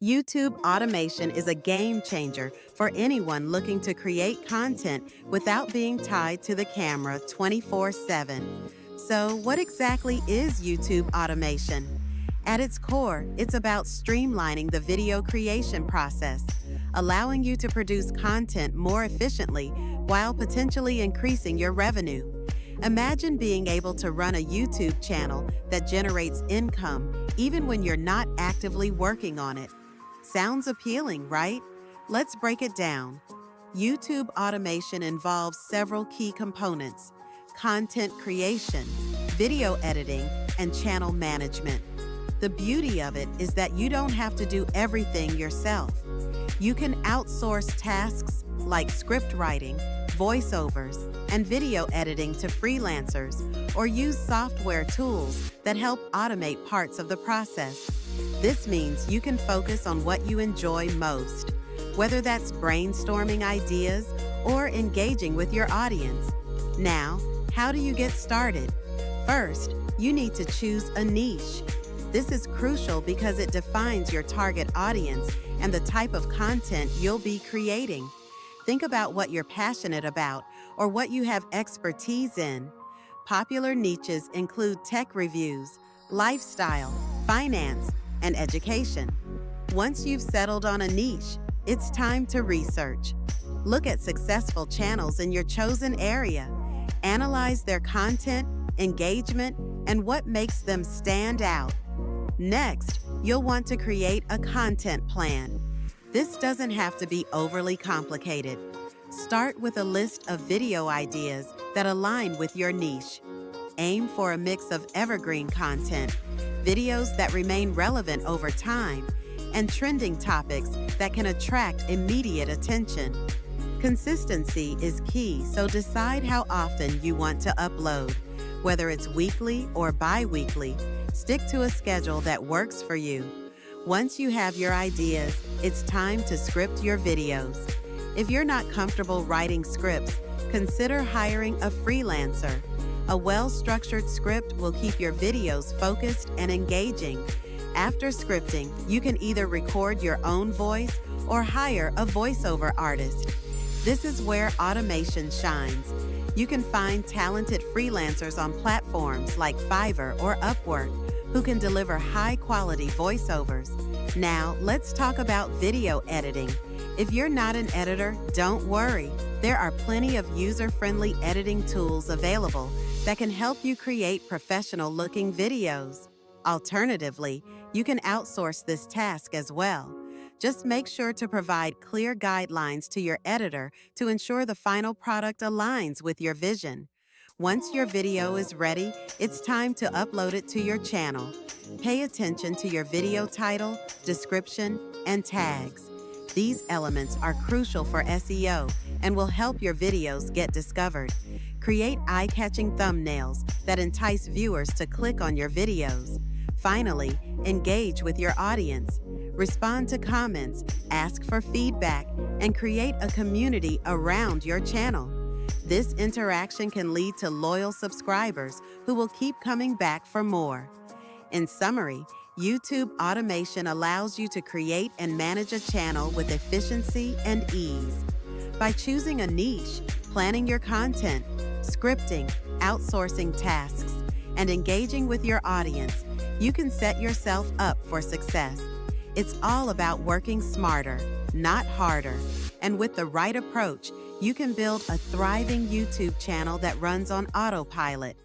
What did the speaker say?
YouTube automation is a game changer for anyone looking to create content without being tied to the camera 24/7. So, what exactly is YouTube automation? At its core, it's about streamlining the video creation process, allowing you to produce content more efficiently while potentially increasing your revenue. Imagine being able to run a YouTube channel that generates income even when you're not actively working on it. Sounds appealing, right? Let's break it down. YouTube automation involves several key components: content creation, video editing, and channel management. The beauty of it is that you don't have to do everything yourself. You can outsource tasks like script writing, voiceovers, and video editing to freelancers, or use software tools that help automate parts of the process. This means you can focus on what you enjoy most, whether that's brainstorming ideas or engaging with your audience. Now, how do you get started? First, you need to choose a niche. This is crucial because it defines your target audience and the type of content you'll be creating. Think about what you're passionate about or what you have expertise in. Popular niches include tech reviews, lifestyle, finance, and education. Once you've settled on a niche, it's time to research. Look at successful channels in your chosen area. Analyze their content, engagement, and what makes them stand out. Next, you'll want to create a content plan. This doesn't have to be overly complicated. Start with a list of video ideas that align with your niche. Aim for a mix of evergreen content, videos that remain relevant over time, and trending topics that can attract immediate attention. Consistency is key, so decide how often you want to upload. Whether it's weekly or bi-weekly, stick to a schedule that works for you. Once you have your ideas, it's time to script your videos. If you're not comfortable writing scripts, consider hiring a freelancer. A well-structured script will keep your videos focused and engaging. After scripting, you can either record your own voice or hire a voiceover artist. This is where automation shines. You can find talented freelancers on platforms like Fiverr or Upwork who can deliver high-quality voiceovers. Now, let's talk about video editing. If you're not an editor, don't worry. There are plenty of user-friendly editing tools available that can help you create professional-looking videos. Alternatively, you can outsource this task as well. Just make sure to provide clear guidelines to your editor to ensure the final product aligns with your vision. Once your video is ready, it's time to upload it to your channel. Pay attention to your video title, description, and tags. These elements are crucial for SEO and will help your videos get discovered. Create eye-catching thumbnails that entice viewers to click on your videos. Finally, engage with your audience. Respond to comments, ask for feedback, and create a community around your channel. This interaction can lead to loyal subscribers who will keep coming back for more. In summary, YouTube automation allows you to create and manage a channel with efficiency and ease. By choosing a niche, planning your content, scripting, outsourcing tasks, and engaging with your audience, you can set yourself up for success. It's all about working smarter, not harder. And with the right approach, you can build a thriving YouTube channel that runs on autopilot.